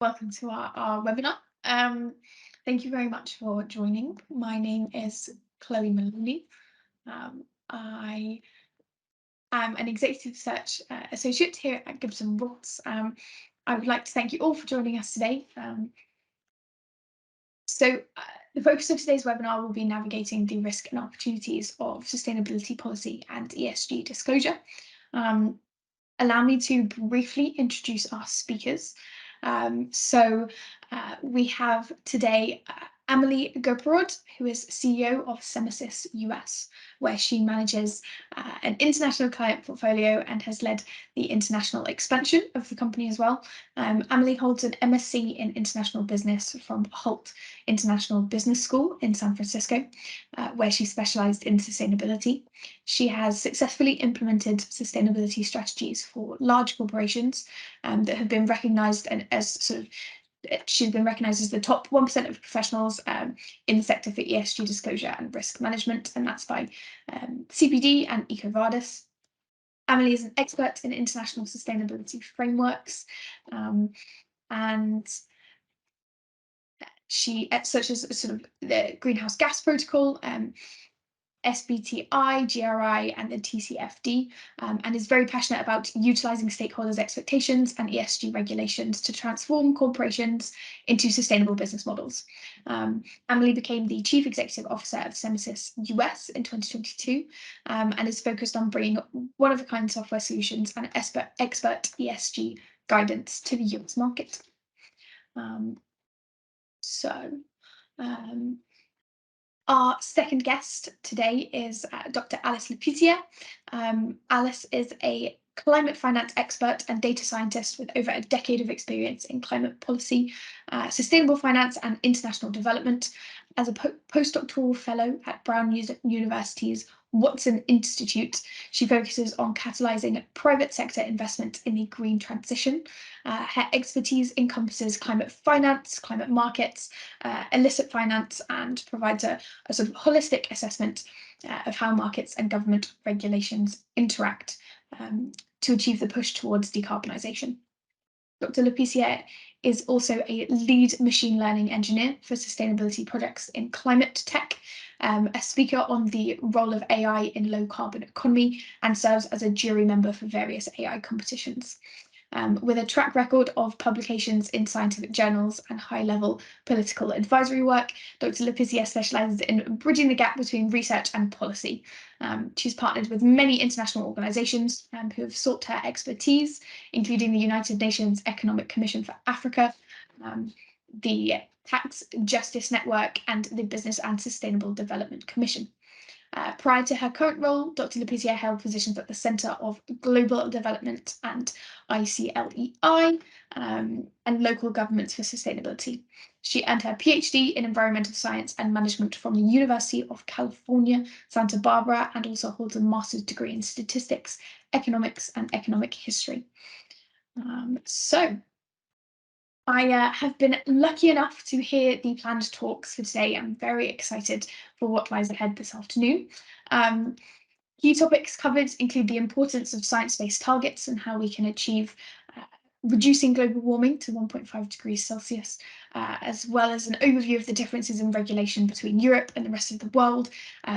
Welcome to our webinar. Thank you very much for joining. My name is Chloe Maloney. I am an executive search associate here at Gibson Watts. I would like to thank you all for joining us today. The focus of today's webinar will be navigating the risk and opportunities of sustainability policy and ESG disclosure. Allow me to briefly introduce our speakers. We have today Amalie Gøperød, who is CEO of Semisys US, where she manages an international client portfolio and has led the international expansion of the company as well. Amalie holds an MSc in International Business from Hult International Business School in San Francisco, where she specialized in sustainability. She has successfully implemented sustainability strategies for large corporations that have been recognized she's been recognised as the top 1% of professionals in the sector for ESG disclosure and risk management, and that's by CPD and EcoVadis. Amalie is an expert in international sustainability frameworks, and she, such as the Greenhouse Gas Protocol, SBTI, GRI, and the TCFD, and is very passionate about utilising stakeholders' expectations and ESG regulations to transform corporations into sustainable business models. Amalie became the Chief Executive Officer of Semisys US in 2022, and is focused on bringing one-of-a-kind software solutions and expert ESG guidance to the US market. Our second guest today is Dr. Alice Lépissier. Alice is a climate finance expert and data scientist with over a decade of experience in climate policy, sustainable finance, and international development. As a postdoctoral fellow at Brown University's Watson Institute, she focuses on catalysing private sector investment in the green transition. Her expertise encompasses climate finance, climate markets, illicit finance, and provides a sort of holistic assessment of how markets and government regulations interact to achieve the push towards decarbonisation. Dr. Lépissier is also a lead machine learning engineer for sustainability projects in climate tech, a speaker on the role of AI in low carbon economy, and serves as a jury member for various AI competitions. With a track record of publications in scientific journals and high-level political advisory work, Dr. Lépissier specialises in bridging the gap between research and policy. She's partnered with many international organisations who have sought her expertise, including the United Nations Economic Commission for Africa, the Tax Justice Network, and the Business and Sustainable Development Commission. Prior to her current role, Dr. Lépissier held positions at the Centre of Global Development and ICLEI, and Local Governments for Sustainability. She earned her PhD in Environmental Science and Management from the University of California, Santa Barbara, and also holds a master's degree in Statistics, Economics, and Economic History. I have been lucky enough to hear the planned talks for today. I'm very excited for what lies ahead this afternoon. Key topics covered include the importance of science-based targets and how we can achieve reducing global warming to 1.5 degrees Celsius, as well as an overview of the differences in regulation between Europe and the rest of the world,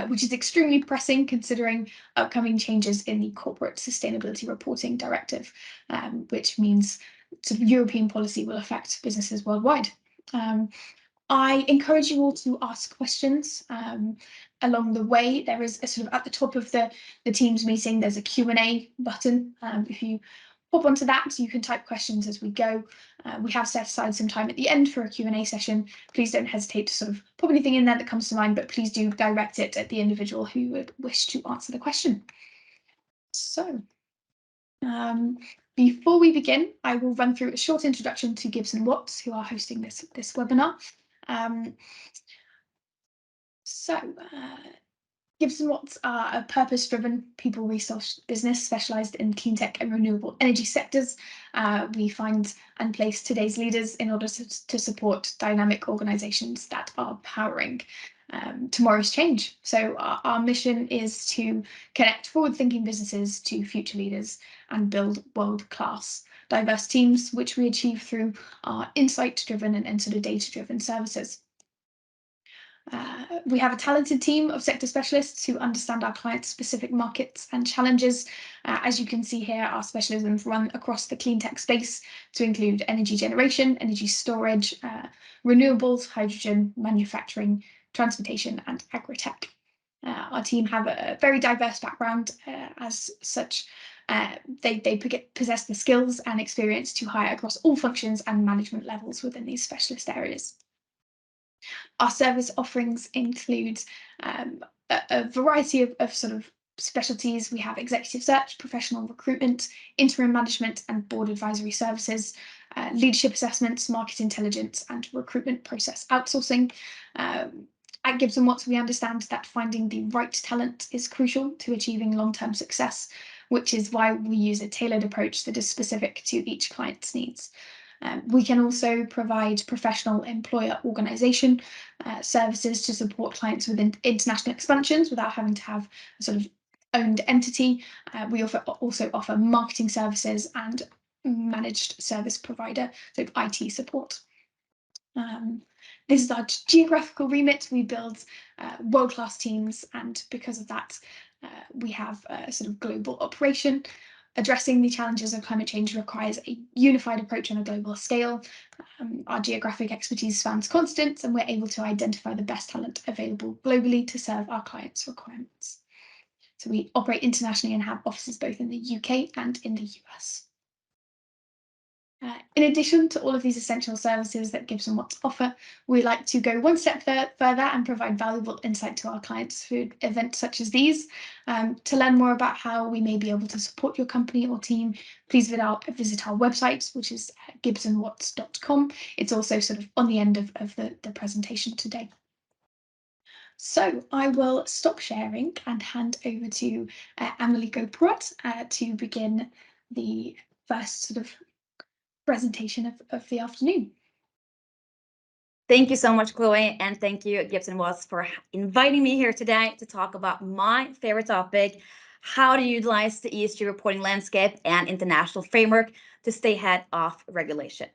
which is extremely pressing considering upcoming changes in the Corporate Sustainability Reporting Directive, which means European policy will affect businesses worldwide. I encourage you all to ask questions along the way. There is a sort of at the top of the Teams meeting, there's a Q&A button. If you pop onto that, you can type questions as we go. We have set aside some time at the end for a Q&A session. Please don't hesitate to sort of pop anything in there that comes to mind, but please do direct it at the individual who would wish to answer the question. Before we begin, I will run through a short introduction to Gibson Watts, who are hosting this webinar. Gibson Watts are a purpose-driven people resource business specialised in cleantech and renewable energy sectors. We find and place today's leaders in order to support dynamic organisations that are powering tomorrow's change. So our mission is to connect forward-thinking businesses to future leaders and build world-class diverse teams, which we achieve through our insight-driven and sort of data-driven services. We have a talented team of sector specialists who understand our clients' specific markets and challenges. As you can see here, our specialisms run across the clean tech space to include energy generation, energy storage, renewables, hydrogen, manufacturing, transportation, and agri-tech. Our team have a very diverse background. As such, they possess the skills and experience to hire across all functions and management levels within these specialist areas. Our service offerings include a variety of sort of specialties. We have executive search, professional recruitment, interim management and board advisory services, leadership assessments, market intelligence and recruitment process outsourcing. At Gibson Watts, we understand that finding the right talent is crucial to achieving long-term success, which is why we use a tailored approach that is specific to each client's needs. We can also provide professional employer organisation services to support clients with international expansions without having to have a sort of owned entity. We also offer marketing services and managed service provider, so IT support. This is our geographical remit. We build world-class teams, and because of that, we have a sort of global operation. Addressing the challenges of climate change requires a unified approach on a global scale. Our geographic expertise spans continents, and we're able to identify the best talent available globally to serve our clients' requirements. So we operate internationally and have offices both in the UK and in the US. In addition to all of these essential services that Gibson Watts offer, we like to go one step further and provide valuable insight to our clients through events such as these. To learn more about how we may be able to support your company or team, please visit our website, which is gibsonwatts.com. It's also sort of on the end of the presentation today. So I will stop sharing and hand over to Amalie Gøperød to begin the first sort of presentation of the afternoon. Thank you so much, Chloe, and thank you, Gibson Watts, for inviting me here today to talk about my favorite topic, how to utilize the ESG reporting landscape and international framework to stay ahead of regulation.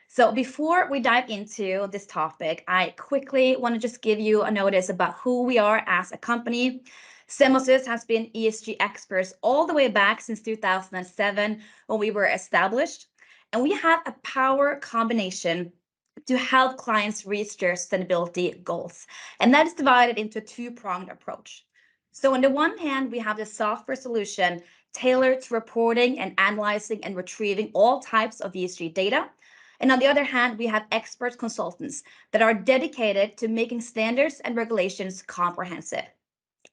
So before we dive into this topic, I quickly want to just give you a notice about who we are as a company. Semosys has been ESG experts all the way back since 2007 when we were established. And we have a power combination to help clients reach their sustainability goals. And that is divided into a two-pronged approach. So on the one hand, we have the software solution tailored to reporting and analyzing and retrieving all types of ESG data. And on the other hand, we have expert consultants that are dedicated to making standards and regulations comprehensive.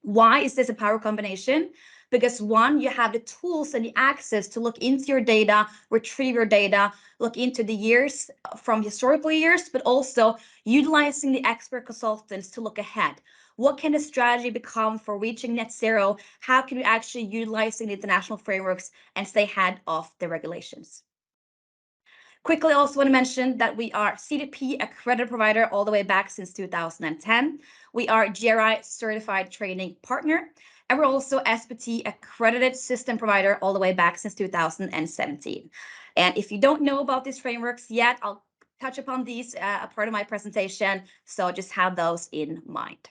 Why is this a power combination? Because one, you have the tools and the access to look into your data, retrieve your data, look into the years from historical years, but also utilizing the expert consultants to look ahead. What can the strategy become for reaching net zero? How can we actually utilize the international frameworks and stay ahead of the regulations? Quickly, I also want to mention that we are CDP accredited provider all the way back since 2010. We are GRI certified training partner, and we're also SPT accredited system provider all the way back since 2017. And if you don't know about these frameworks yet, I'll touch upon these a part of my presentation, so just have those in mind.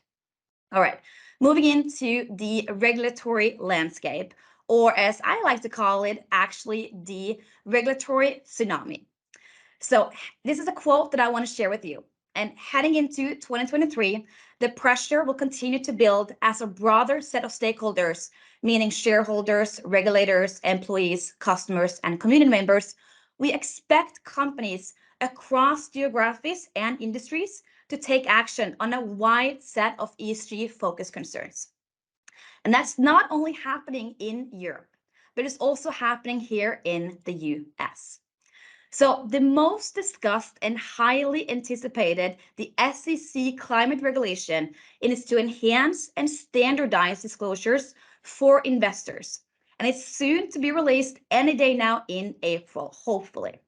All right, moving into the regulatory landscape, or as I like to call it, actually the regulatory tsunami. So this is a quote that I want to share with you. And heading into 2023, the pressure will continue to build as a broader set of stakeholders, meaning shareholders, regulators, employees, customers, and community members. We expect companies across geographies and industries to take action on a wide set of ESG focused concerns. And that's not only happening in Europe, but it's also happening here in the US. So the most discussed and highly anticipated, the SEC climate regulation, is to enhance and standardize disclosures for investors. And it's soon to be released any day now in April, hopefully.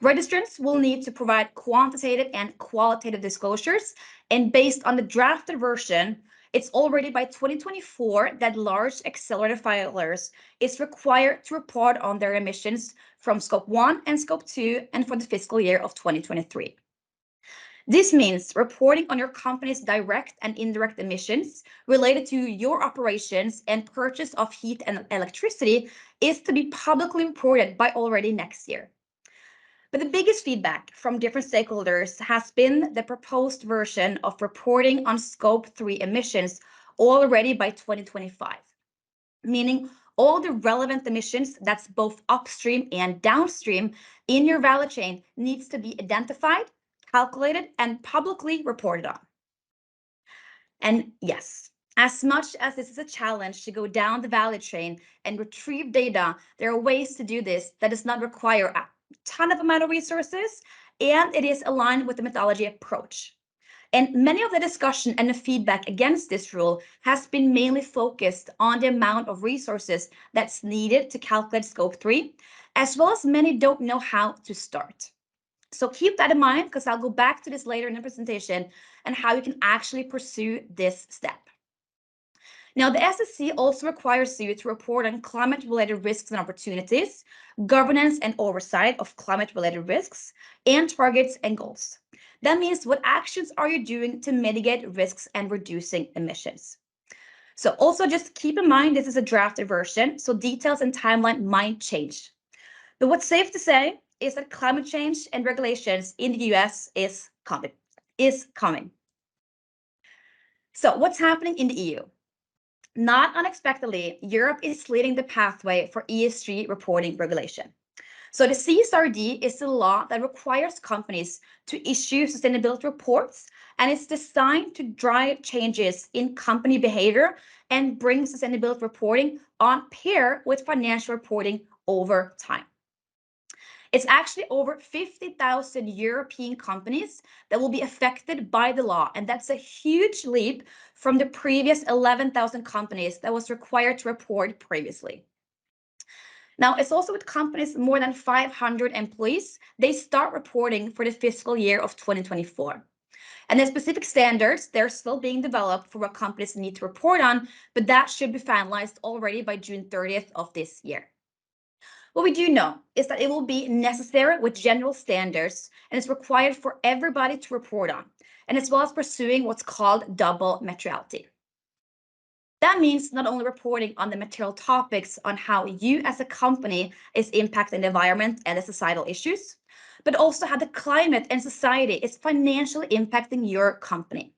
Registrants will need to provide quantitative and qualitative disclosures, and based on the drafted version, It's already by 2024 that large accelerator filers is required to report on their emissions from Scope 1 and Scope 2 and for the fiscal year of 2023. This means reporting on your company's direct and indirect emissions related to your operations and purchase of heat and electricity is to be publicly reported by already next year. But the biggest feedback from different stakeholders has been the proposed version of reporting on Scope 3 emissions already by 2025, meaning all the relevant emissions that's both upstream and downstream in your value chain needs to be identified, calculated, and publicly reported on. And yes, as much as this is a challenge to go down the value chain and retrieve data, there are ways to do this that does not require a ton of amount of resources, and it is aligned with the methodology approach. And many of the discussion and the feedback against this rule has been mainly focused on the amount of resources that's needed to calculate Scope 3, as well as many don't know how to start. So keep that in mind, because I'll go back to this later in the presentation and how you can actually pursue this step. Now, the SSC also requires you to report on climate-related risks and opportunities, governance and oversight of climate-related risks, and targets and goals. That means what actions are you doing to mitigate risks and reducing emissions? So also just keep in mind this is a drafted version, so details and timeline might change. But what's safe to say is that climate change and regulations in the US is coming. So what's happening in the EU? Not unexpectedly, Europe is leading the pathway for ESG reporting regulation. So the CSRD is the law that requires companies to issue sustainability reports, and it's designed to drive changes in company behavior and bring sustainability reporting on par with financial reporting over time. It's actually over 50,000 European companies that will be affected by the law, and that's a huge leap from the previous 11,000 companies that was required to report previously. Now, it's also with companies more than 500 employees, they start reporting for the fiscal year of 2024. And the specific standards, they're still being developed for what companies need to report on, but that should be finalized already by June 30th of this year. What we do know is that it will be necessary with general standards, and it's required for everybody to report on, and as well as pursuing what's called double materiality. That means not only reporting on the material topics on how you as a company is impacting the environment and the societal issues, but also how the climate and society is financially impacting your company.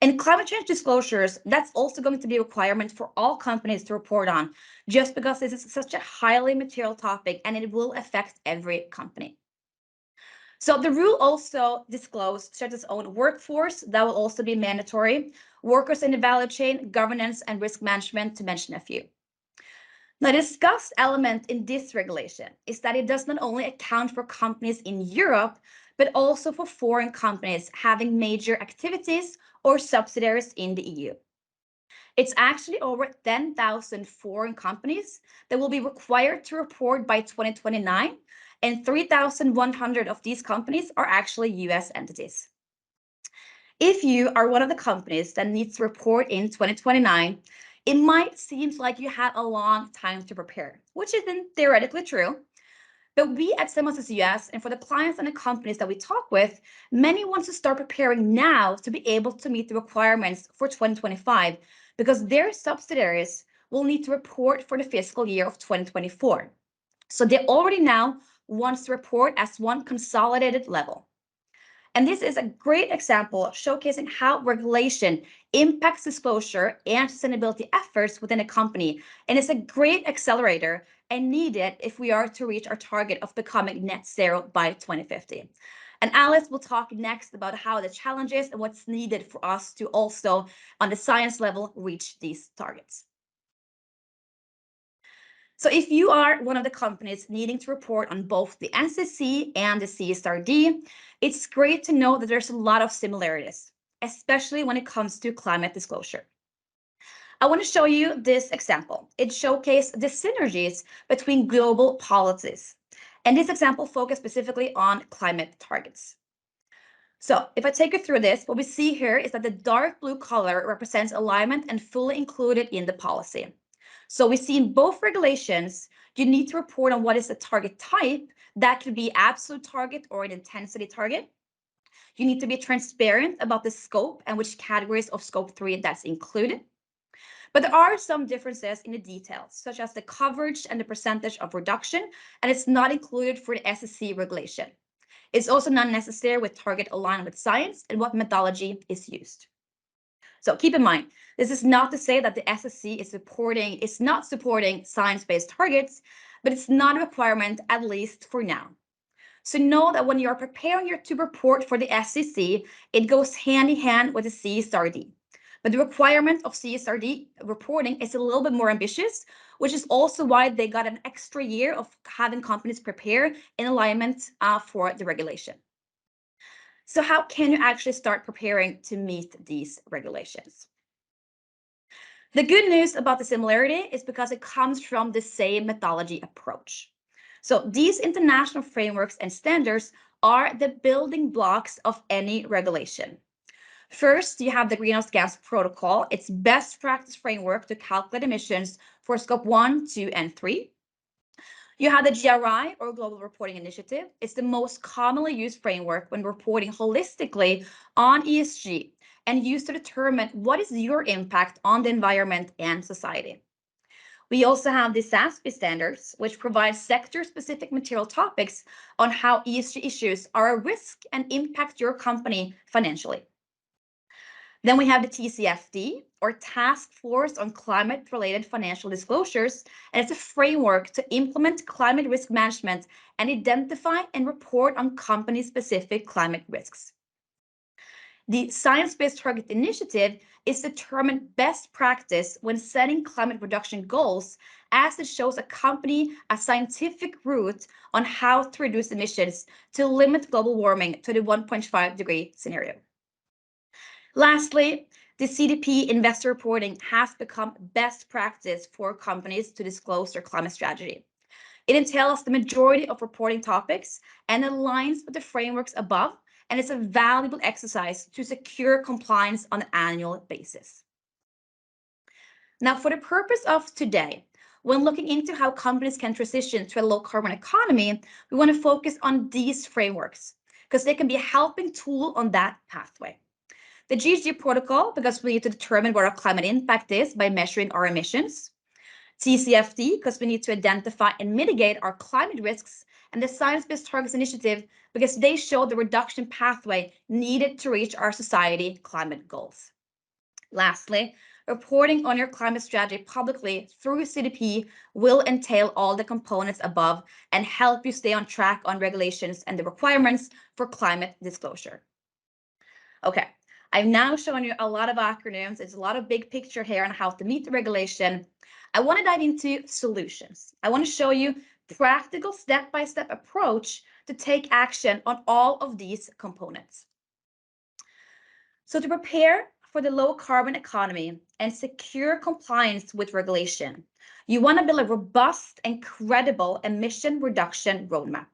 And climate change disclosures, that's also going to be a requirement for all companies to report on, just because this is such a highly material topic and it will affect every company. So the rule also discloses its own workforce that will also be mandatory, workers in the value chain, governance and risk management, to mention a few. Now, the discussed element in this regulation is that it does not only account for companies in Europe, but also for foreign companies having major activities or subsidiaries in the EU. It's actually over 10,000 foreign companies that will be required to report by 2029, and 3,100 of these companies are actually US entities. If you are one of the companies that needs to report in 2029, it might seem like you have a long time to prepare, which isn't theoretically true. But we at Semos US, and for the clients and the companies that we talk with, many want to start preparing now to be able to meet the requirements for 2025, because their subsidiaries will need to report for the fiscal year of 2024. So they already now want to report as one consolidated level. And this is a great example showcasing how regulation impacts disclosure and sustainability efforts within a company, and it's a great accelerator and needed if we are to reach our target of becoming net zero by 2050. And Alice will talk next about how the challenges and what's needed for us to also, on the science level, reach these targets. So if you are one of the companies needing to report on both the NCC and the CSRD, it's great to know that there's a lot of similarities, especially when it comes to climate disclosure. I want to show you this example. It showcases the synergies between global policies. And this example focused specifically on climate targets. So if I take you through this, what we see here is that the dark blue color represents alignment and fully included in the policy. So we see in both regulations, you need to report on what is the target type. That could be absolute target or an intensity target. You need to be transparent about the scope and which categories of scope 3 that's included. But there are some differences in the details, such as the coverage and the percentage of reduction, and it's not included for the SSC regulation. It's also not necessary with target aligned with science and what methodology is used. So keep in mind, this is not to say that the SSC is not supporting science-based targets, but it's not a requirement, at least for now. So know that when you're preparing to report for the SEC, it goes hand in hand with the CSRD. But the requirement of CSRD reporting is a little bit more ambitious, which is also why they got an extra year of having companies prepare in alignment for the regulation. So how can you actually start preparing to meet these regulations? The good news about the similarity is because it comes from the same methodology approach. So these international frameworks and standards are the building blocks of any regulation. First, you have the Greenhouse Gas Protocol. It's best practice framework to calculate emissions for scope 1, 2, and 3. You have the GRI, or Global Reporting Initiative. It's the most commonly used framework when reporting holistically on ESG and used to determine what is your impact on the environment and society. We also have the SASB standards, which provide sector-specific material topics on how ESG issues are a risk and impact your company financially. Then we have the TCFD, or Task Force on Climate-Related Financial Disclosures, and it's a framework to implement climate risk management and identify and report on company-specific climate risks. The Science-Based Target Initiative is determined best practice when setting climate reduction goals, as it shows a company a scientific route on how to reduce emissions to limit global warming to the 1.5 degree scenario. Lastly, the CDP investor reporting has become best practice for companies to disclose their climate strategy. It entails the majority of reporting topics and aligns with the frameworks above, and it's a valuable exercise to secure compliance on an annual basis. Now, for the purpose of today, when looking into how companies can transition to a low carbon economy, we want to focus on these frameworks because they can be a helping tool on that pathway. The GHG protocol, because we need to determine what our climate impact is by measuring our emissions. TCFD, because we need to identify and mitigate our climate risks. And the Science-Based Targets Initiative, because they show the reduction pathway needed to reach our society climate goals. Lastly, reporting on your climate strategy publicly through CDP will entail all the components above and help you stay on track on regulations and the requirements for climate disclosure. Okay. I've now shown you a lot of acronyms. It's a lot of big picture here on how to meet the regulation. I want to dive into solutions. I want to show you practical step-by-step approach to take action on all of these components. So to prepare for the low carbon economy and secure compliance with regulation, you want to build a robust and credible emission reduction roadmap.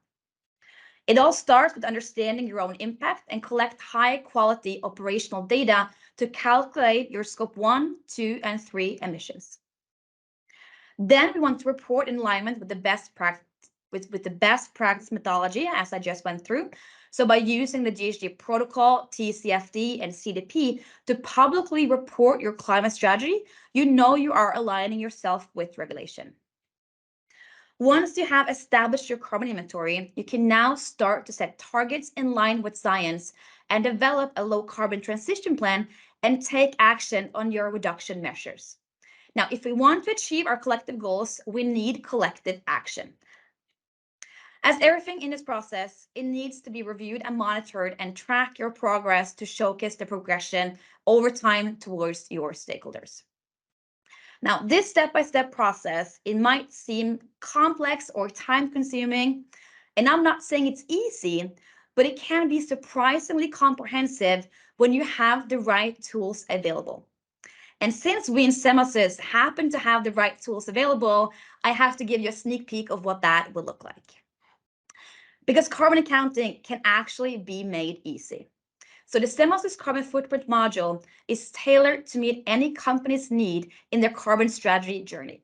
It all starts with understanding your own impact and collect high-quality operational data to calculate your scope 1, 2, and 3 emissions. Then we want to report in alignment with the best practice methodology, as I just went through. So by using the GHG protocol, TCFD, and CDP to publicly report your climate strategy, you know you are aligning yourself with regulation. Once you have established your carbon inventory, you can now start to set targets in line with science and develop a low carbon transition plan and take action on your reduction measures. Now, if we want to achieve our collective goals, we need collective action. As everything in this process, it needs to be reviewed and monitored and track your progress to showcase the progression over time towards your stakeholders. Now, this step-by-step process, it might seem complex or time-consuming, and I'm not saying it's easy, but it can be surprisingly comprehensive when you have the right tools available. And since we in Semasys happen to have the right tools available, I have to give you a sneak peek of what that will look like. Because carbon accounting can actually be made easy. So the Stemhouse's carbon footprint module is tailored to meet any company's need in their carbon strategy journey.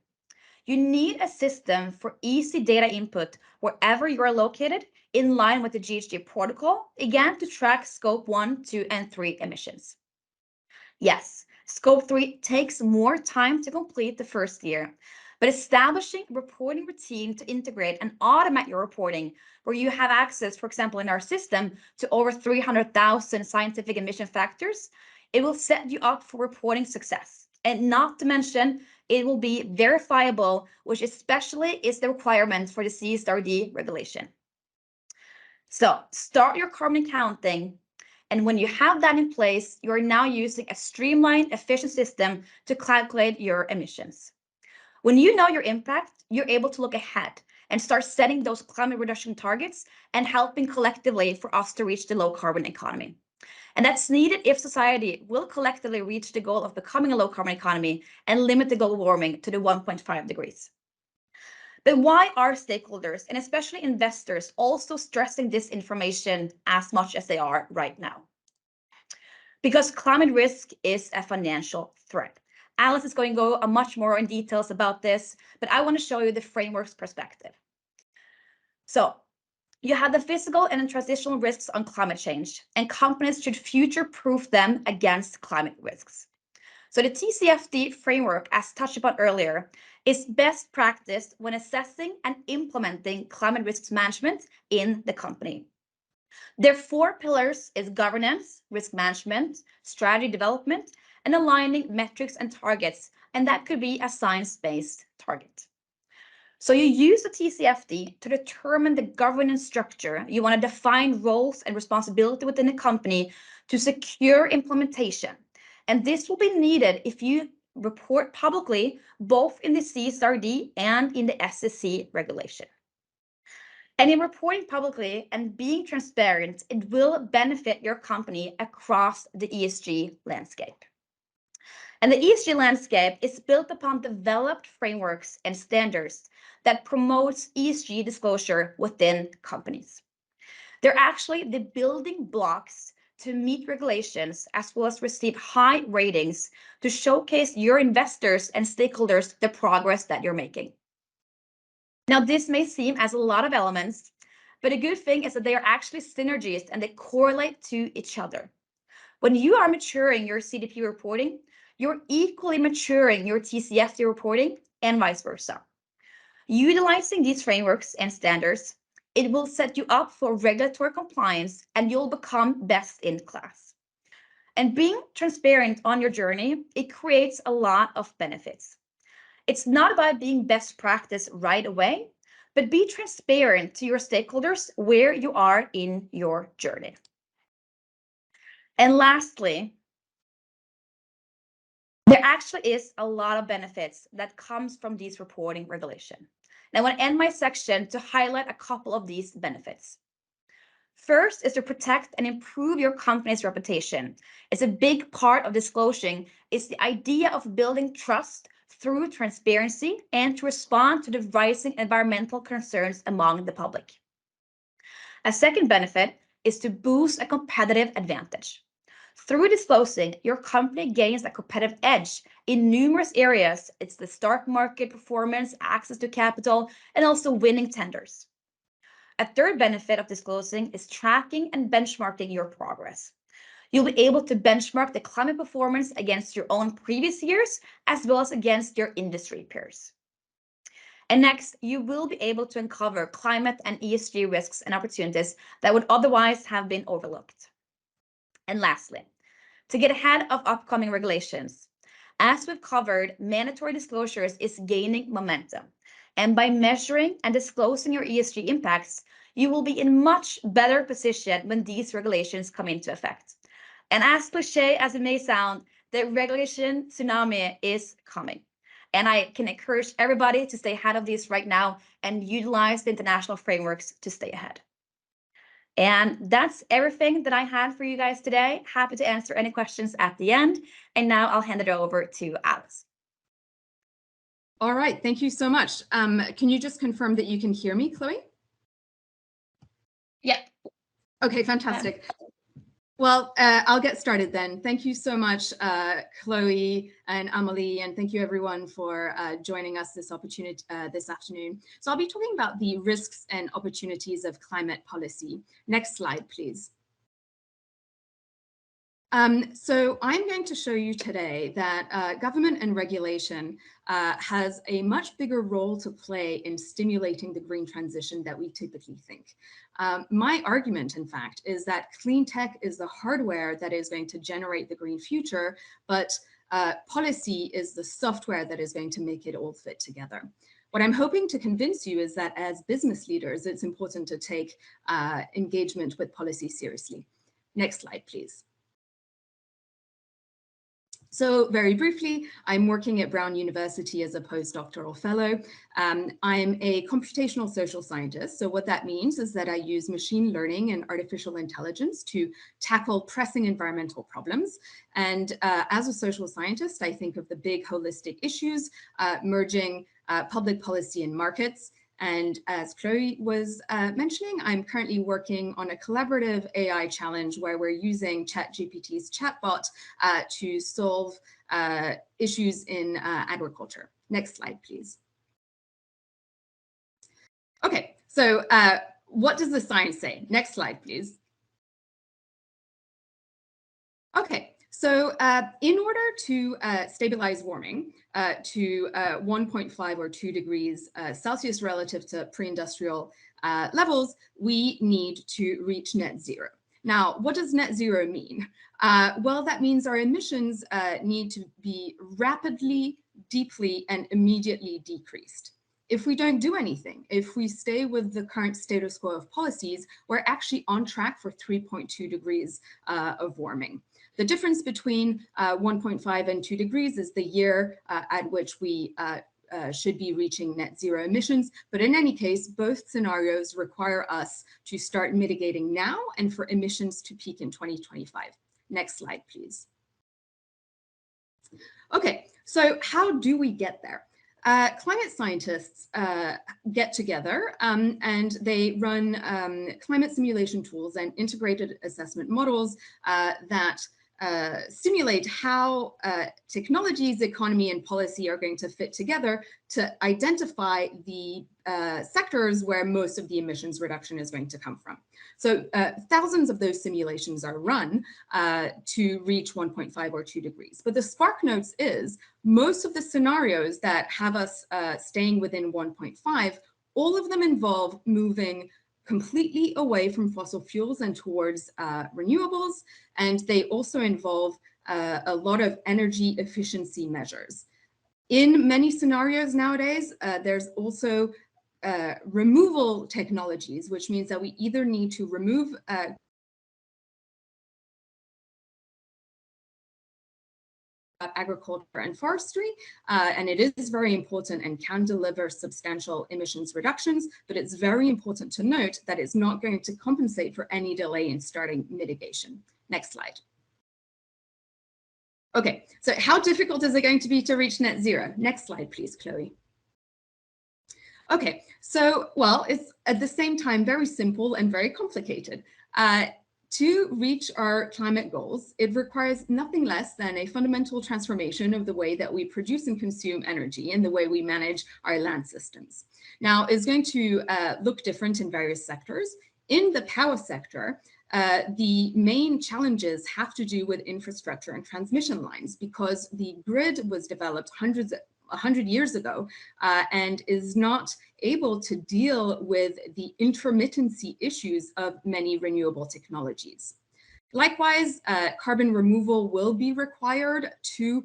You need a system for easy data input wherever you are located, in line with the GHG protocol, again to track scope 1, 2, and 3 emissions. Yes, scope 3 takes more time to complete the first year, but establishing a reporting routine to integrate and automate your reporting, where you have access, for example, in our system, to over 300,000 scientific emission factors, it will set you up for reporting success. And not to mention, it will be verifiable, which especially is the requirement for the CSRD regulation. So start your carbon accounting. And when you have that in place, you're now using a streamlined, efficient system to calculate your emissions. When you know your impact, you're able to look ahead and start setting those climate reduction targets and helping collectively for us to reach the low carbon economy. And that's needed if society will collectively reach the goal of becoming a low carbon economy and limit the global warming to the 1.5 degrees. But why are stakeholders, and especially investors, also stressing this information as much as they are right now? Because climate risk is a financial threat. Alice is going to go much more in details about this, but I want to show you the framework's perspective. So you have the physical and transitional risks on climate change, and companies should future-proof them against climate risks. So the TCFD framework, as touched upon earlier, is best practice when assessing and implementing climate risk management in the company. Their 4 pillars is governance, risk management, strategy development, and aligning metrics and targets, and that could be a science-based target. So you use the TCFD to determine the governance structure. You want to define roles and responsibility within the company to secure implementation. And this will be needed if you report publicly, both in the CSRD and in the SEC regulation. And in reporting publicly and being transparent, it will benefit your company across the ESG landscape. And the ESG landscape is built upon developed frameworks and standards that promotes ESG disclosure within companies. They're actually the building blocks to meet regulations, as well as receive high ratings to showcase your investors and stakeholders the progress that you're making. Now, this may seem as a lot of elements, but a good thing is that they are actually synergies and they correlate to each other. When you are maturing your CDP reporting, you're equally maturing your TCFD reporting and vice versa. Utilizing these frameworks and standards, it will set you up for regulatory compliance and you'll become best in class. And being transparent on your journey, it creates a lot of benefits. It's not about being best practice right away, but be transparent to your stakeholders where you are in your journey. And lastly, there actually is a lot of benefits that comes from these reporting regulation. And I want to end my section to highlight a couple of these benefits. First is to protect and improve your company's reputation. It's a big part of disclosing. It's the idea of building trust through transparency and to respond to the rising environmental concerns among the public. A second benefit is to boost a competitive advantage. Through disclosing, your company gains a competitive edge in numerous areas. It's the stock market performance, access to capital, and also winning tenders. A third benefit of disclosing is tracking and benchmarking your progress. You'll be able to benchmark the climate performance against your own previous years, as well as against your industry peers. And next, you will be able to uncover climate and ESG risks and opportunities that would otherwise have been overlooked. And lastly, to get ahead of upcoming regulations, as we've covered, mandatory disclosures is gaining momentum. And by measuring and disclosing your ESG impacts, you will be in much better position when these regulations come into effect. And as cliche as it may sound, the regulation tsunami is coming. And I can encourage everybody to stay ahead of these right now and utilize the international frameworks to stay ahead. And that's everything that I had for you guys today. Happy to answer any questions at the end. And now I'll hand it over to Alice. All right, thank you so much. Can you just confirm that you can hear me, Chloe? Yep. Okay, fantastic. Well, I'll get started then. Thank you so much, Chloe and Amalie, and thank you everyone for joining us this afternoon. So I'll be talking about the risks and opportunities of climate policy. Next slide, please. So I'm going to show you today that government and regulation has a much bigger role to play in stimulating the green transition that we typically think. My argument, in fact, is that clean tech is the hardware that is going to generate the green future, but policy is the software that is going to make it all fit together. What I'm hoping to convince you is that as business leaders, it's important to take engagement with policy seriously. Next slide, please. So very briefly, I'm working at Brown University as a postdoctoral fellow. I'm a computational social scientist. So what that means is that I use machine learning and artificial intelligence to tackle pressing environmental problems. And as a social scientist, I think of the big holistic issues, merging public policy and markets. And as Chloe was mentioning, I'm currently working on a collaborative AI challenge where we're using ChatGPT's chatbot to solve issues in agriculture. Next slide, please. Okay, so what does the science say? Next slide, please. Okay, so in order to stabilize warming to 1.5 or 2 degrees Celsius relative to pre-industrial levels, we need to reach net zero. Now, what does net zero mean? Well, that means our emissions need to be rapidly, deeply, and immediately decreased. If we don't do anything, if we stay with the current status quo of policies, we're actually on track for 3.2 degrees of warming. The difference between 1.5 and 2 degrees is the year at which we should be reaching net zero emissions. But in any case, both scenarios require us to start mitigating now and for emissions to peak in 2025. Next slide, please. Okay, so how do we get there? Climate scientists get together and they run climate simulation tools and integrated assessment models that simulate how technologies, economy, and policy are going to fit together to identify the sectors where most of the emissions reduction is going to come from. So thousands of those simulations are run to reach 1.5 or 2 degrees. But the spark notes is most of the scenarios that have us staying within 1.5, all of them involve moving completely away from fossil fuels and towards renewables. And they also involve a lot of energy efficiency measures. In many scenarios nowadays, there's also removal technologies, which means that we either need to remove agriculture and forestry, and it is very important and can deliver substantial emissions reductions, but it's very important to note that it's not going to compensate for any delay in starting mitigation. Next slide. Okay, so how difficult is it going to be to reach net zero? Next slide, please, Chloe. Okay, so, well, it's at the same time very simple and very complicated. To reach our climate goals, it requires nothing less than a fundamental transformation of the way that we produce and consume energy and the way we manage our land systems. Now, it's going to look different in various sectors. In the power sector, the main challenges have to do with infrastructure and transmission lines because the grid was developed 100 years ago and is not able to deal with the intermittency issues of many renewable technologies. Likewise, carbon removal will be required to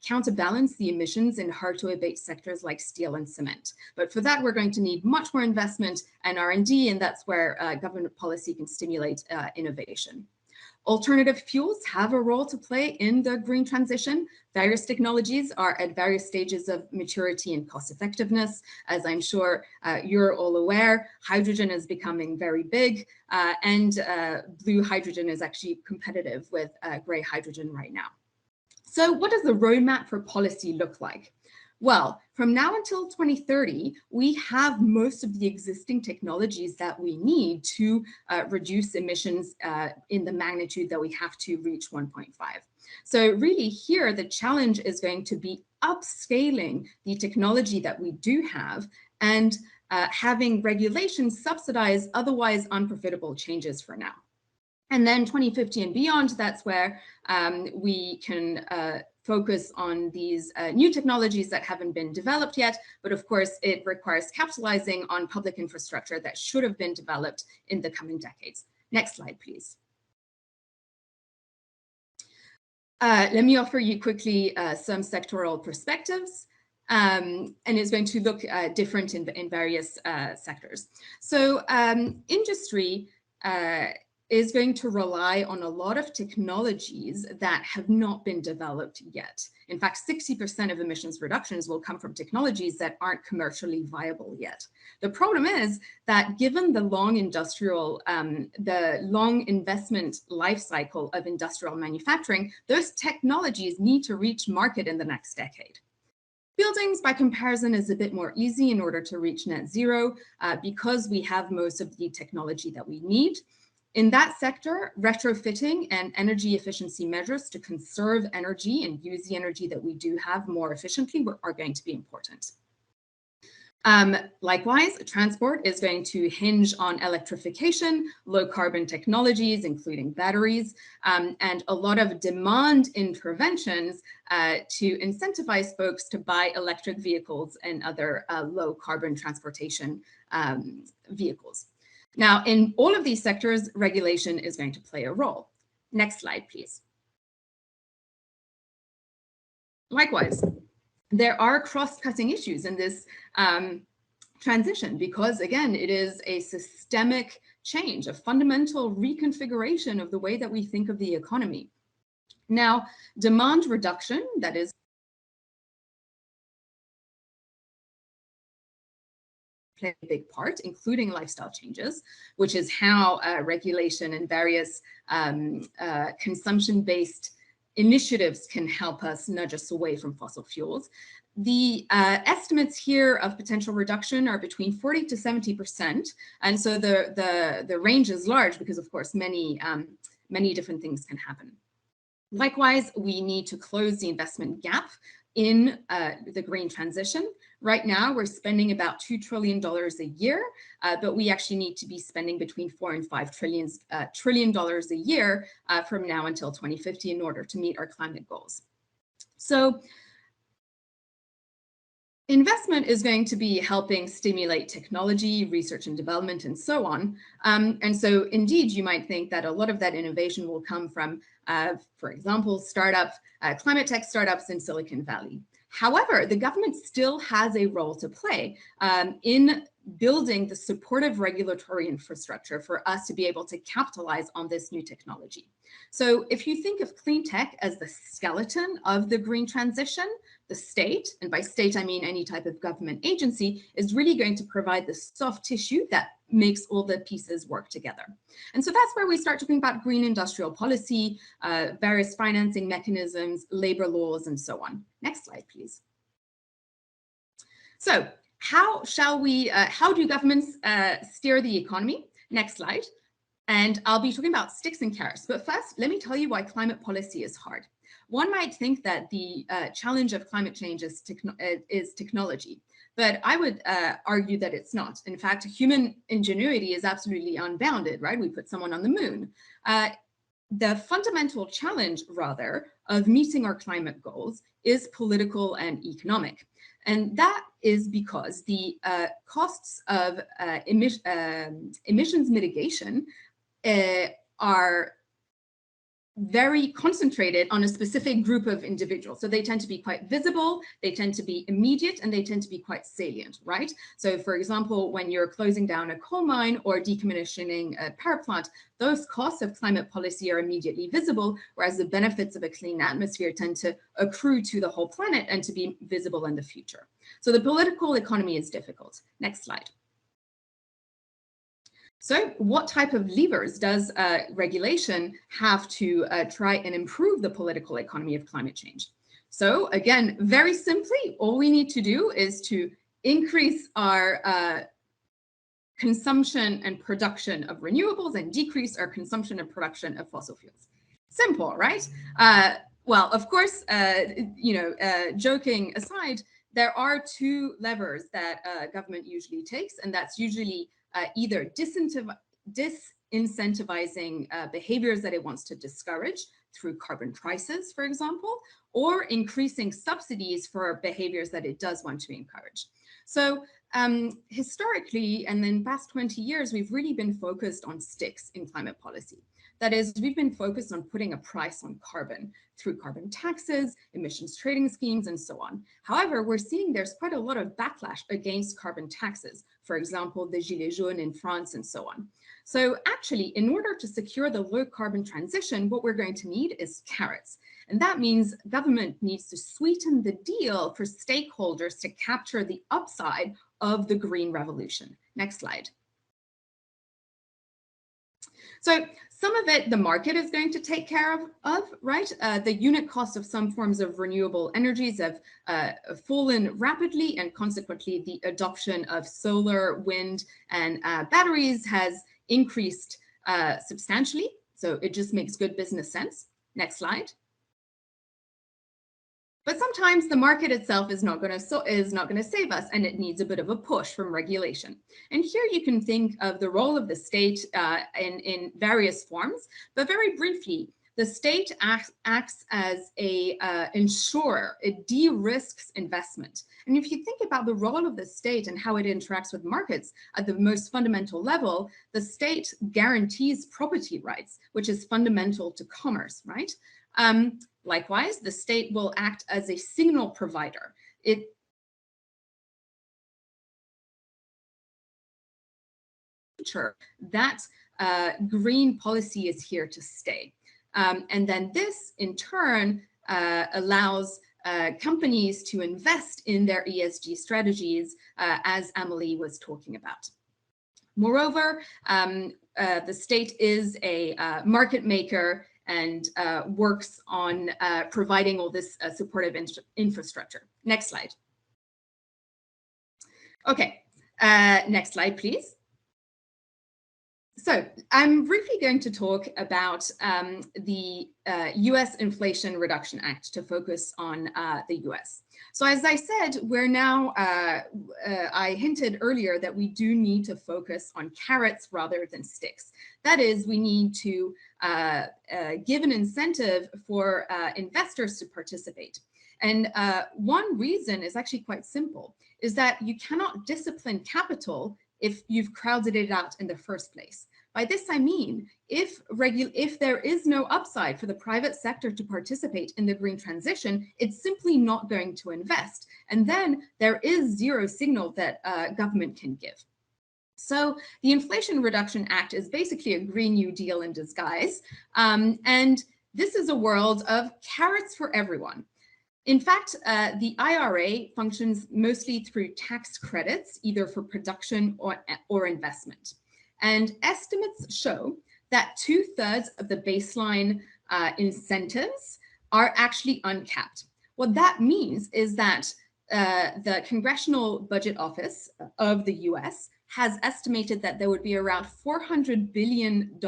counterbalance the emissions in hard-to-abate sectors like steel and cement. But for that, we're going to need much more investment and R&D, and that's where government policy can stimulate innovation. Alternative fuels have a role to play in the green transition. Various technologies are at various stages of maturity and cost effectiveness. As I'm sure you're all aware, hydrogen is becoming very big and blue hydrogen is actually competitive with gray hydrogen right now. So what does the roadmap for policy look like? Well, from now until 2030, we have most of the existing technologies that we need to reduce emissions in the magnitude that we have to reach 1.5. So really here, the challenge is going to be upscaling the technology that we do have and having regulations subsidize otherwise unprofitable changes for now. And then 2050 and beyond, that's where we can focus on these new technologies that haven't been developed yet. But of course, it requires capitalizing on public infrastructure that should have been developed in the coming decades. Next slide, please. Let me offer you quickly some sectoral perspectives. And it's going to look different in various sectors. So industry is going to rely on a lot of technologies that have not been developed yet. In fact, 60% of emissions reductions will come from technologies that aren't commercially viable yet. The problem is that given the long investment life cycle of industrial manufacturing, those technologies need to reach market in the next decade. Buildings, by comparison, is a bit more easy in order to reach net zero because we have most of the technology that we need. In that sector, retrofitting and energy efficiency measures to conserve energy and use the energy that we do have more efficiently are going to be important. Likewise, transport is going to hinge on electrification, low carbon technologies, including batteries, and a lot of demand interventions to incentivize folks to buy electric vehicles and other low carbon transportation vehicles. Now, in all of these sectors, regulation is going to play a role. Next slide, please. Likewise, there are cross-cutting issues in this transition because, again, it is a systemic change, a fundamental reconfiguration of the way that we think of the economy. Now, demand reduction, that is, play a big part, including lifestyle changes, which is how regulation and various consumption-based initiatives can help us nudge us away from fossil fuels. The estimates here of potential reduction are between 40 to 70%. And so the range is large because, of course, many different things can happen. Likewise, we need to close the investment gap in the green transition. Right now, we're spending about $2 trillion a year, but we actually need to be spending between $4 and $5 trillion a year from now until 2050 in order to meet our climate goals. So investment is going to be helping stimulate technology, research and development, and so on. And so indeed, you might think that a lot of that innovation will come from, for example, climate tech startups in Silicon Valley. However, the government still has a role to play in building the supportive regulatory infrastructure for us to be able to capitalize on this new technology. So if you think of clean tech as the skeleton of the green transition, the state, and by state I mean any type of government agency, is really going to provide the soft tissue that makes all the pieces work together. And so that's where we start talking about green industrial policy, various financing mechanisms, labor laws, and so on. Next slide, please. So how do governments steer the economy? Next slide. And I'll be talking about sticks and carrots. But first, let me tell you why climate policy is hard. One might think that the challenge of climate change is technology, but I would argue that it's not. In fact, human ingenuity is absolutely unbounded, right? We put someone on the moon. The fundamental challenge, rather, of meeting our climate goals is political and economic. And that is because the costs of emissions mitigation are very concentrated on a specific group of individuals. So they tend to be quite visible, they tend to be immediate, and they tend to be quite salient, right? So for example, when you're closing down a coal mine or decommissioning a power plant, those costs of climate policy are immediately visible, whereas the benefits of a clean atmosphere tend to accrue to the whole planet and to be visible in the future. So the political economy is difficult. Next slide. So what type of levers does regulation have to try and improve the political economy of climate change? So again, very simply, all we need to do is to increase our consumption and production of renewables and decrease our consumption and production of fossil fuels. Simple, right? Well, of course, joking aside, there are two levers that government usually takes, and that's usually either disincentivizing behaviors that it wants to discourage through carbon prices, for example, or increasing subsidies for behaviors that it does want to encourage. So historically, and in the past 20 years, we've really been focused on sticks in climate policy. That is, we've been focused on putting a price on carbon through carbon taxes, emissions trading schemes, and so on. However, we're seeing there's quite a lot of backlash against carbon taxes, for example, the Gilets jaunes in France and so on. So actually, in order to secure the low carbon transition, what we're going to need is carrots. And that means government needs to sweeten the deal for stakeholders to capture the upside of the green revolution. Next slide. So some of it, the market is going to take care of, right? The unit cost of some forms of renewable energies have fallen rapidly, and consequently, the adoption of solar, wind, and batteries has increased substantially. So it just makes good business sense. Next slide. But sometimes the market itself is not going to save us, and it needs a bit of a push from regulation. And here you can think of the role of the state in various forms, but very briefly, the state acts as a insurer. It de-risks investment. And if you think about the role of the state and how it interacts with markets at the most fundamental level, the state guarantees property rights, which is fundamental to commerce, right? Likewise, the state will act as a signal provider. That green policy is here to stay. And then this, in turn, allows companies to invest in their ESG strategies, as Amalie was talking about. Moreover, the state is a market maker and works on providing all this supportive infrastructure. Next slide. Okay, next slide, please. So I'm briefly going to talk about the US Inflation Reduction Act to focus on the US. So as I said, we're now, I hinted earlier that we do need to focus on carrots rather than sticks. That is, we need to give an incentive for investors to participate. And one reason is actually quite simple, is that you cannot discipline capital if you've crowded it out in the first place. By this, I mean, if there is no upside for the private sector to participate in the green transition, it's simply not going to invest. And then there is zero signal that government can give. So the Inflation Reduction Act is basically a Green New Deal in disguise. And this is a world of carrots for everyone. In fact, the IRA functions mostly through tax credits, either for production or investment. And estimates show that 2/3 of the baseline incentives are actually uncapped. What that means is that the Congressional Budget Office of the US has estimated that there would be around $400 billion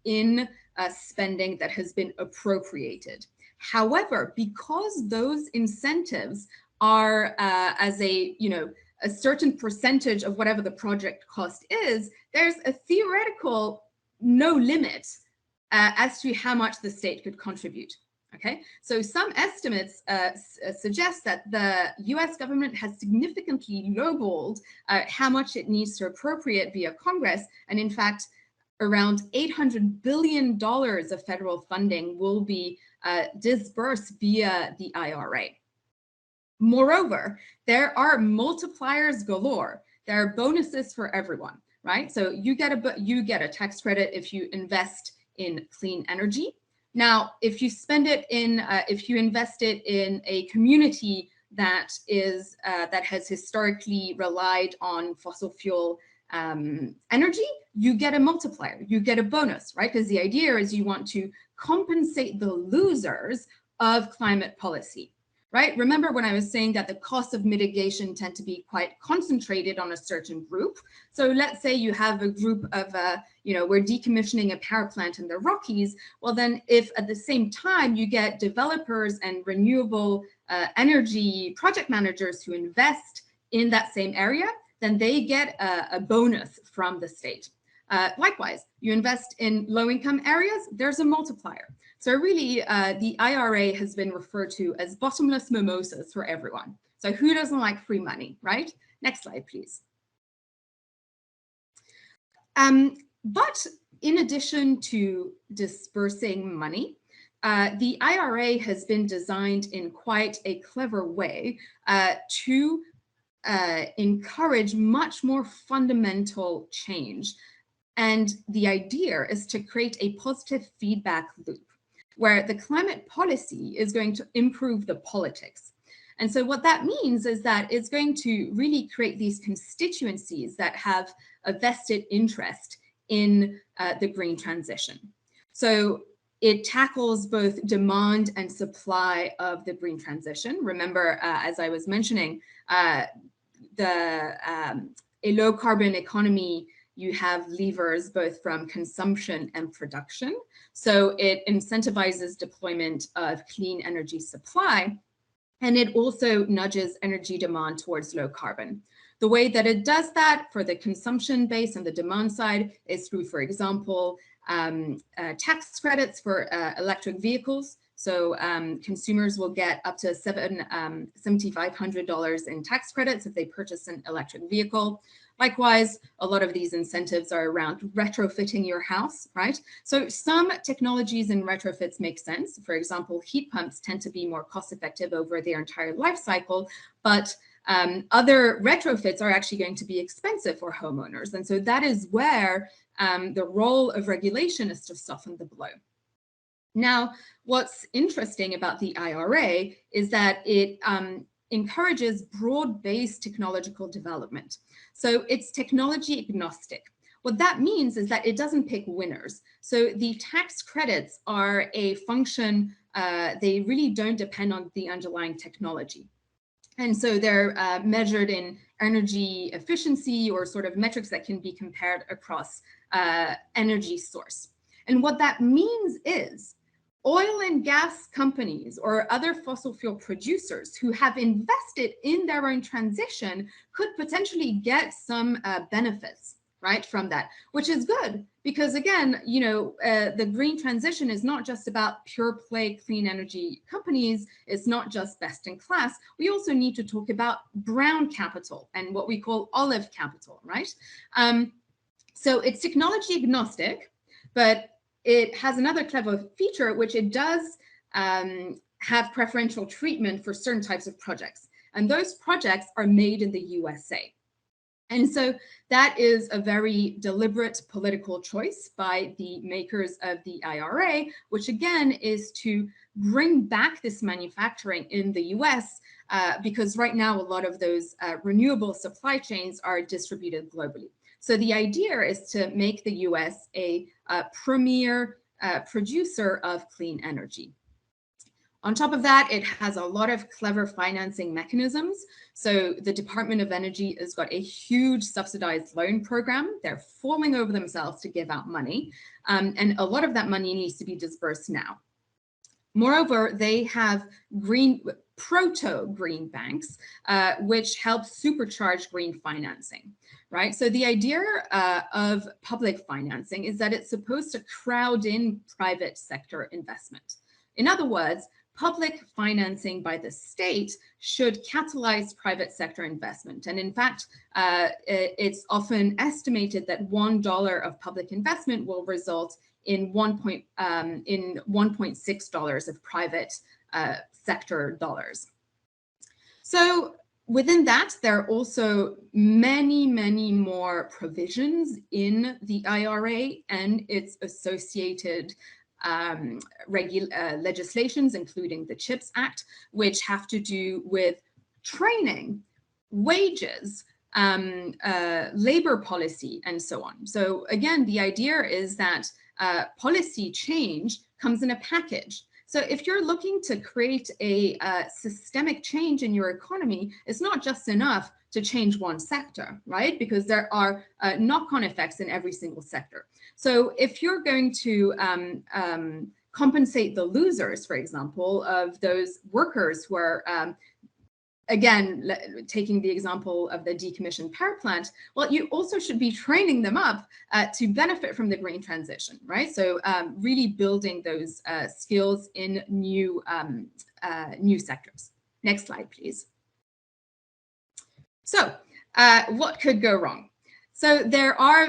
in spending that has been appropriated. However, because those incentives are as a certain percentage of whatever the project cost is, there's a theoretical no limit as to how much the state could contribute. Okay, so some estimates suggest that the US government has significantly lowballed how much it needs to appropriate via Congress, and in fact, around $800 billion of federal funding will be disbursed via the IRA. Moreover, there are multipliers galore. There are bonuses for everyone, right? So you get a tax credit if you invest in clean energy. Now, if you spend it in, if you invest it in a community that is that has historically relied on fossil fuel energy, you get a multiplier, you get a bonus, right? Because the idea is you want to compensate the losers of climate policy, right? Remember when I was saying that the costs of mitigation tend to be quite concentrated on a certain group. So let's say you have a group of, we're decommissioning a power plant in the Rockies. Well, then if at the same time you get developers and renewable energy project managers who invest in that same area, then they get a bonus from the state. Likewise, you invest in low-income areas, there's a multiplier. So really, the IRA has been referred to as bottomless mimosas for everyone. So who doesn't like free money, right? Next slide, please. But in addition to dispersing money, the IRA has been designed in quite a clever way to encourage much more fundamental change. And the idea is to create a positive feedback loop where the climate policy is going to improve the politics. And so what that means is that it's going to really create these constituencies that have a vested interest in the green transition. So it tackles both demand and supply of the green transition. Remember, as I was mentioning, a low carbon economy, you have levers both from consumption and production. So it incentivizes deployment of clean energy supply, and it also nudges energy demand towards low carbon. The way that it does that for the consumption base and the demand side is through, for example, tax credits for electric vehicles. So consumers will get up to $7,500 in tax credits if they purchase an electric vehicle. Likewise, a lot of these incentives are around retrofitting your house, right? So some technologies and retrofits make sense. For example, heat pumps tend to be more cost effective over their entire life cycle, but other retrofits are actually going to be expensive for homeowners. And so that is where the role of regulation is to soften the blow. Now, what's interesting about the IRA is that it encourages broad-based technological development. So it's technology agnostic. What that means is that it doesn't pick winners. So the tax credits are a function, they really don't depend on the underlying technology. And so they're measured in energy efficiency or sort of metrics that can be compared across energy source. And what that means is oil and gas companies or other fossil fuel producers who have invested in their own transition could potentially get some benefits, right, from that, which is good because, again, the green transition is not just about pure play clean energy companies. It's not just best in class. We also need to talk about brown capital and what we call olive capital, right? So it's technology agnostic, but it has another clever feature, which it does have preferential treatment for certain types of projects. And those projects are made in the USA. And so that is a very deliberate political choice by the makers of the IRA, which again is to bring back this manufacturing in the US because right now a lot of those renewable supply chains are distributed globally. So the idea is to make the US a premier producer of clean energy. On top of that, it has a lot of clever financing mechanisms. So the Department of Energy has got a huge subsidized loan program. They're falling over themselves to give out money. And a lot of that money needs to be dispersed now. Moreover, they have proto-green banks, which help supercharge green financing, right? So the idea of public financing is that it's supposed to crowd in private sector investment. In other words, public financing by the state should catalyze private sector investment. And in fact, it's often estimated that $1 of public investment will result in $1.6 of private sector dollars. So within that, there are also many, many more provisions in the IRA and its associated legislations, including the CHIPS Act, which have to do with training, wages, labor policy, and so on. So again, the idea is that policy change comes in a package. So if you're looking to create a systemic change in your economy, it's not just enough to change one sector, right? Because there are knock-on effects in every single sector. So if you're going to compensate the losers, for example, of those workers who are again, taking the example of the decommissioned power plant, well, you also should be training them up to benefit from the green transition, right? So really building those skills in new sectors. Next slide, please. So what could go wrong? So there are,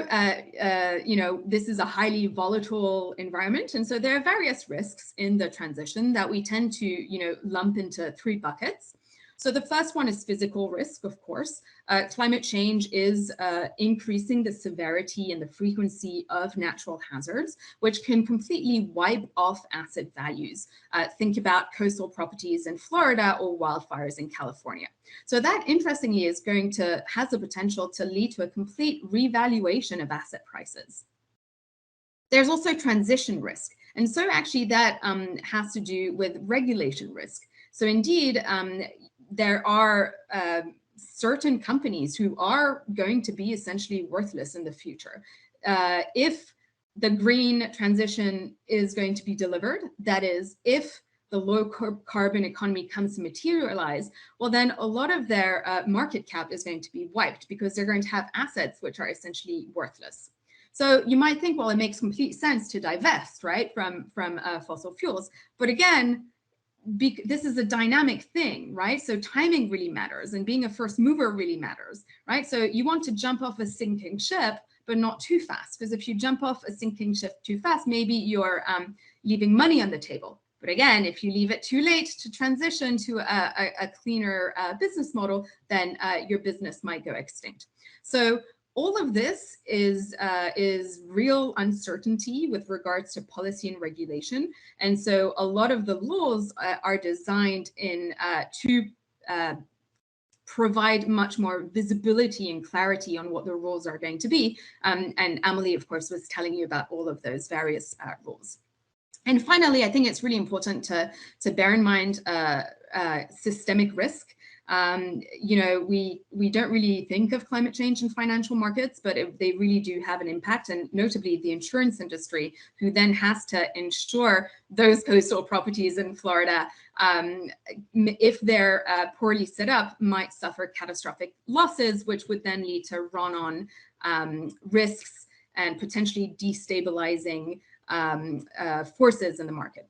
this is a highly volatile environment. And so there are various risks in the transition that we tend to, lump into 3 buckets. So the first one is physical risk, of course. Climate change is increasing the severity and the frequency of natural hazards, which can completely wipe off asset values. Think about coastal properties in Florida or wildfires in California. So that, interestingly, has the potential to lead to a complete revaluation of asset prices. There's also transition risk. And so actually that has to do with regulation risk. So indeed, there are certain companies who are going to be essentially worthless in the future. If the green transition is going to be delivered, that is, if the low carbon economy comes to materialize, well, then a lot of their market cap is going to be wiped because they're going to have assets which are essentially worthless. So you might think, well, it makes complete sense to divest, right, from fossil fuels. But again, this is a dynamic thing, right? So timing really matters, and being a first mover really matters, right? So you want to jump off a sinking ship, but not too fast, because if you jump off a sinking ship too fast, maybe you're leaving money on the table. But again, if you leave it too late to transition to a cleaner business model, then your business might go extinct. So all of this is real uncertainty with regards to policy and regulation. And so a lot of the laws are designed to provide much more visibility and clarity on what the rules are going to be. And Amalie, of course, was telling you about all of those various rules. And finally, I think it's really important to bear in mind systemic risk. We don't really think of climate change in financial markets, but they really do have an impact, and notably the insurance industry, who then has to insure those coastal properties in Florida, if they're poorly set up, might suffer catastrophic losses, which would then lead to run-on risks and potentially destabilizing forces in the market.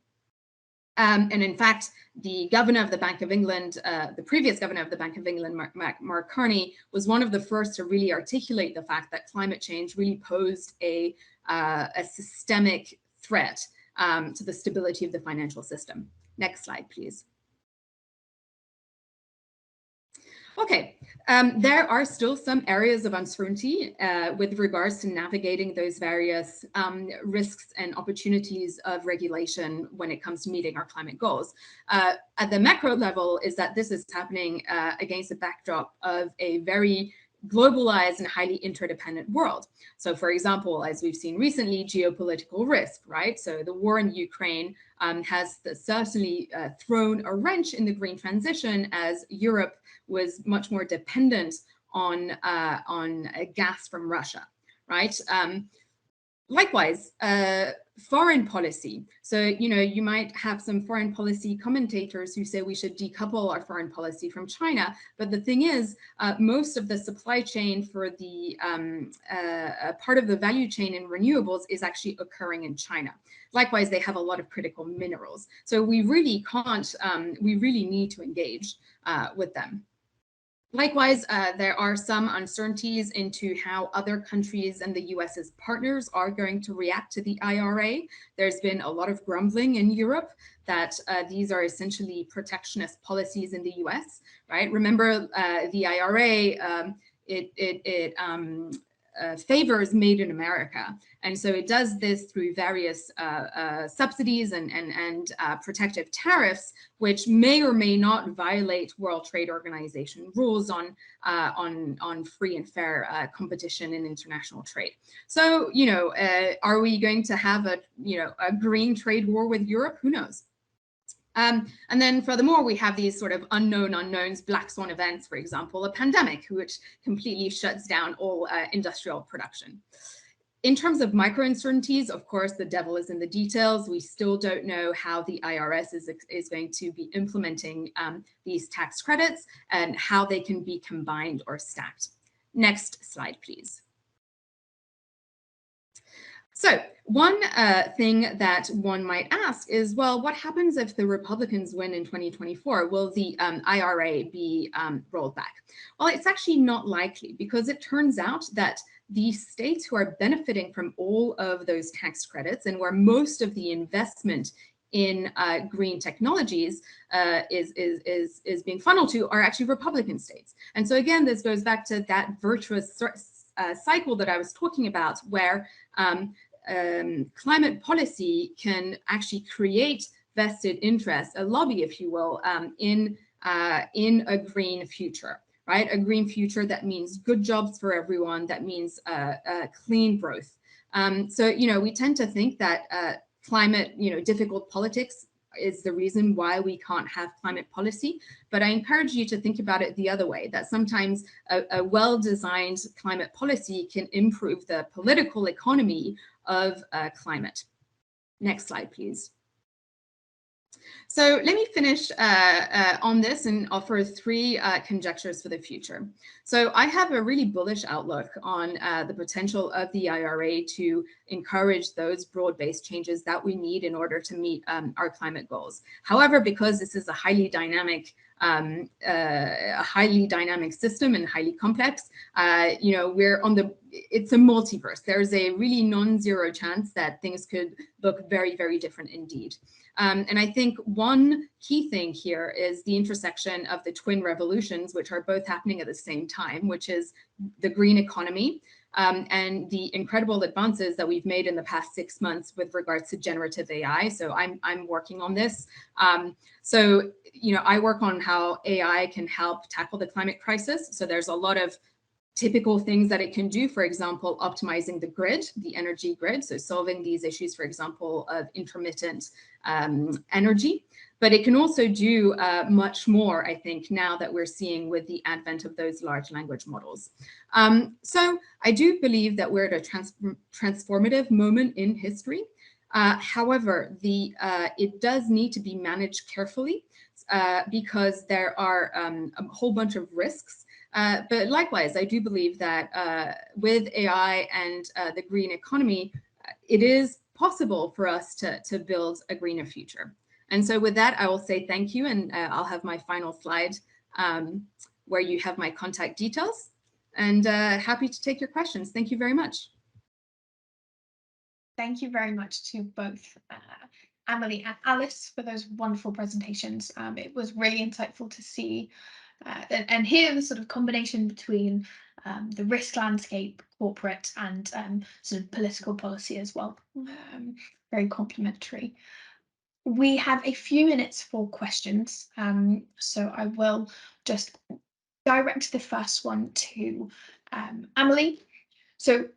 And in fact, the governor of the Bank of England, the previous governor of the Bank of England, Mark Carney, was one of the first to really articulate the fact that climate change really posed a systemic threat to the stability of the financial system. Next slide, please. Okay, there are still some areas of uncertainty with regards to navigating those various risks and opportunities of regulation when it comes to meeting our climate goals. At the macro level is that this is happening against the backdrop of a very globalized and highly interdependent world. So for example, as we've seen recently, geopolitical risk, right? So the war in Ukraine has certainly thrown a wrench in the green transition, as Europe was much more dependent on gas from Russia, right? Likewise, foreign policy. So, you might have some foreign policy commentators who say we should decouple our foreign policy from China. But the thing is, most of the supply chain for the part of the value chain in renewables is actually occurring in China. Likewise, they have a lot of critical minerals. So we really can't, we really need to engage with them. Likewise, there are some uncertainties into how other countries and the US's partners are going to react to the IRA. There's been a lot of grumbling in Europe that these are essentially protectionist policies in the US, right? Remember, the IRA, favors made in America. And so it does this through various subsidies and protective tariffs, which may or may not violate World Trade Organization rules on free and fair competition in international trade. So, are we going to have a green trade war with Europe? Who knows? And then furthermore, we have these sort of unknown unknowns, black swan events, for example, a pandemic, which completely shuts down all industrial production. In terms of micro uncertainties, of course, the devil is in the details. We still don't know how the IRS is going to be implementing these tax credits and how they can be combined or stacked. Next slide, please. So one thing that one might ask is, well, what happens if the Republicans win in 2024? Will the IRA be rolled back? Well, it's actually not likely, because it turns out that the states who are benefiting from all of those tax credits and where most of the investment in green technologies is being funneled to are actually Republican states. And so again, this goes back to that virtuous cycle that I was talking about, where climate policy can actually create vested interest, a lobby, if you will, in a green future, right? A green future that means good jobs for everyone, that means clean growth. So, we tend to think that climate, difficult politics is the reason why we can't have climate policy. But I encourage you to think about it the other way, that sometimes a well-designed climate policy can improve the political economy of climate. Next slide, please. So let me finish on this and offer three conjectures for the future. So I have a really bullish outlook on the potential of the IRA to encourage those broad-based changes that we need in order to meet our climate goals. However, because this is a highly dynamic system and highly complex, it's a multiverse. There's a really non-zero chance that things could look very, very different indeed. And I think one key thing here is the intersection of the twin revolutions, which are both happening at the same time, which is the green economy and the incredible advances that we've made in the past 6 months with regards to generative AI. So I'm working on this. So I work on how AI can help tackle the climate crisis. So there's a lot of typical things that it can do, for example, optimizing the grid, the energy grid, so solving these issues, for example, of intermittent energy. But it can also do much more, I think, now that we're seeing with the advent of those large language models. So I do believe that we're at a transformative moment in history. However, it does need to be managed carefully because there are a whole bunch of risks. But likewise, I do believe that with AI and the green economy, it is possible for us to build a greener future. And so with that, I will say thank you, and I'll have my final slide where you have my contact details, and happy to take your questions. Thank you very much. Thank you very much to both Amalie and Alice for those wonderful presentations. It was really insightful to see and hear the sort of combination between the risk landscape, corporate, and sort of political policy as well. Very complementary. We have a few minutes for questions, so I will just direct the first one to Amalie. So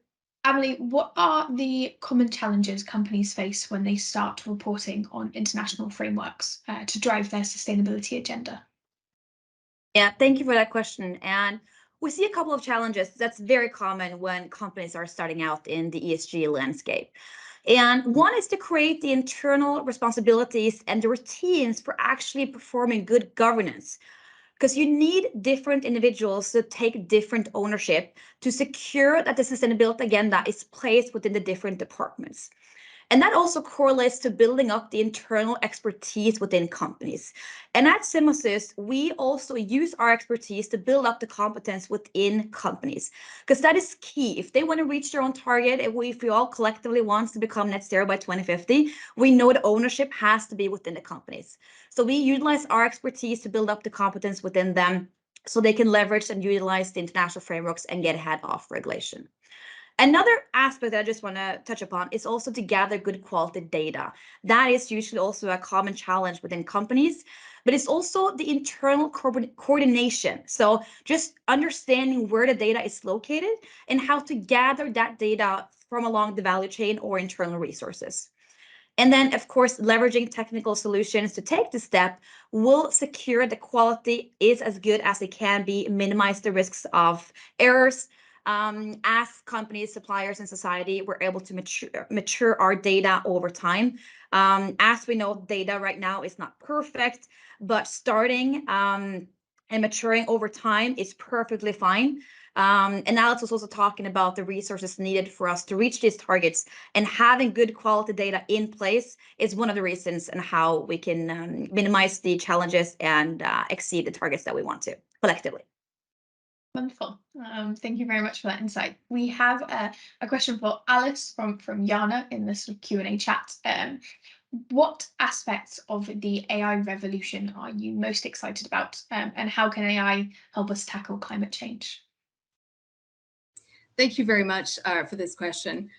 Amalie, what are the common challenges companies face when they start reporting on international frameworks to drive their sustainability agenda? Yeah, thank you for that question. And we see a couple of challenges that's very common when companies are starting out in the ESG landscape. And one is to create the internal responsibilities and the routines for actually performing good governance, because you need different individuals to take different ownership to secure that the sustainability agenda is placed within the different departments. And that also correlates to building up the internal expertise within companies. And at Symosys, we also use our expertise to build up the competence within companies, because that is key. If they want to reach their own target, if we all collectively want to become net zero by 2050, we know the ownership has to be within the companies. So we utilize our expertise to build up the competence within them so they can leverage and utilize the international frameworks and get ahead of regulation. Another aspect that I just want to touch upon is also to gather good quality data. That is usually also a common challenge within companies, but it's also the internal coordination. So just understanding where the data is located and how to gather that data from along the value chain or internal resources. And then, of course, leveraging technical solutions to take the step will secure the quality is as good as it can be, minimize the risks of errors. As companies, suppliers, and society, we're able to mature our data over time. As we know, data right now is not perfect, but starting and maturing over time is perfectly fine. And Alex was also talking about the resources needed for us to reach these targets, and having good quality data in place is one of the reasons and how we can minimize the challenges and exceed the targets that we want to collectively. Wonderful. Thank you very much for that insight. We have a question for Alice from Jana in this Q&A chat. What aspects of the AI revolution are you most excited about, and how can AI help us tackle climate change? Thank you very much for this question.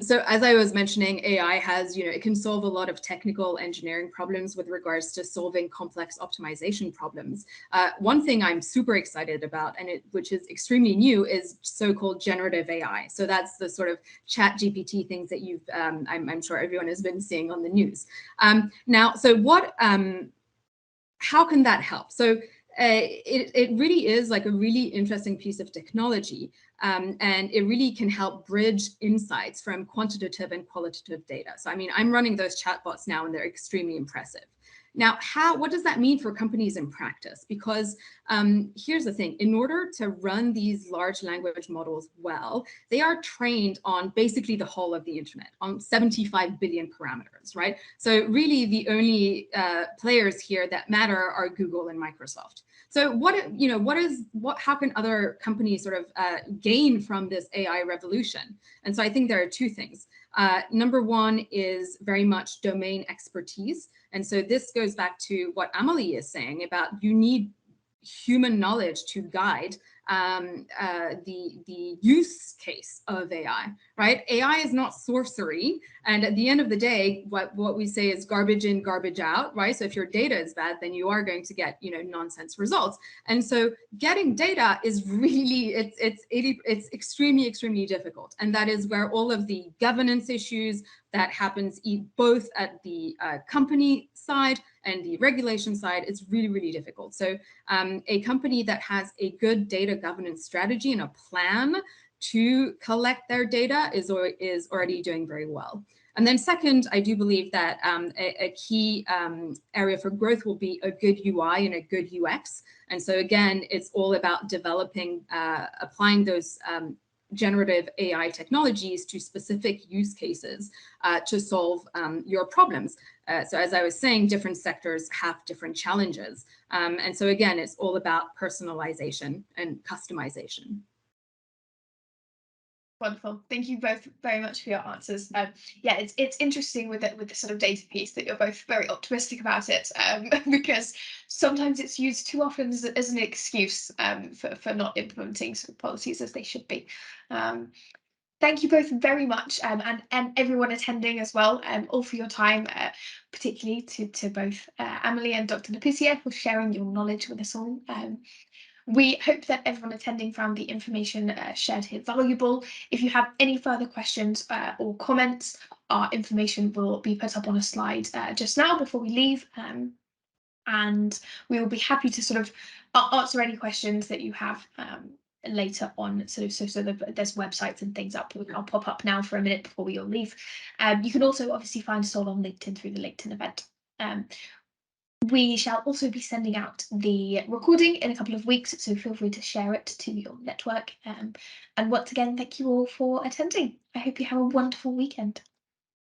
So as I was mentioning, AI has, it can solve a lot of technical engineering problems with regards to solving complex optimization problems. One thing I'm super excited about, and which is extremely new, is so-called generative AI. So that's the sort of chat GPT things that you've, I'm sure everyone has been seeing on the news. Now, so what, how can that help? So it really is like a really interesting piece of technology, and it really can help bridge insights from quantitative and qualitative data. So I mean, I'm running those chatbots now, and they're extremely impressive. Now, what does that mean for companies in practice? Because here's the thing, in order to run these large language models well, they are trained on basically the whole of the internet, on 75 billion parameters, right? So really the only players here that matter are Google and Microsoft. So how can other companies sort of gain from this AI revolution? And so I think there are two things. Number one is very much domain expertise. And so this goes back to what Amalie is saying about you need human knowledge to guide the use case of AI, right? AI is not sorcery. And at the end of the day, what we say is garbage in, garbage out, right? So if your data is bad, then you are going to get, nonsense results. And so getting data is really, it's extremely, extremely difficult. And that is where all of the governance issues that happens both at the company side and the regulation side is really, really difficult. So a company that has a good data governance strategy and a plan to collect their data is already doing very well. And then second, I do believe that a key area for growth will be a good UI and a good UX. And so again, it's all about developing, applying those generative AI technologies to specific use cases to solve your problems. So as I was saying, different sectors have different challenges. And so again, it's all about personalization and customization. Wonderful. Thank you both very much for your answers. Yeah, it's interesting with the sort of data piece that you're both very optimistic about it, because sometimes it's used too often as an excuse for not implementing sort of policies as they should be. Thank you both very much, and everyone attending as well, all for your time, particularly to both Amalie and Dr. Lépissier for sharing your knowledge with us all. We hope that everyone attending found the information shared here valuable. If you have any further questions or comments, our information will be put up on a slide just now before we leave. And we will be happy to sort of answer any questions that you have later on. So there's websites and things up. I'll pop up now for a minute before we all leave. You can also obviously find us all on LinkedIn through the LinkedIn event. We shall also be sending out the recording in a couple of weeks, so feel free to share it to your network. And once again, thank you all for attending. I hope you have a wonderful weekend.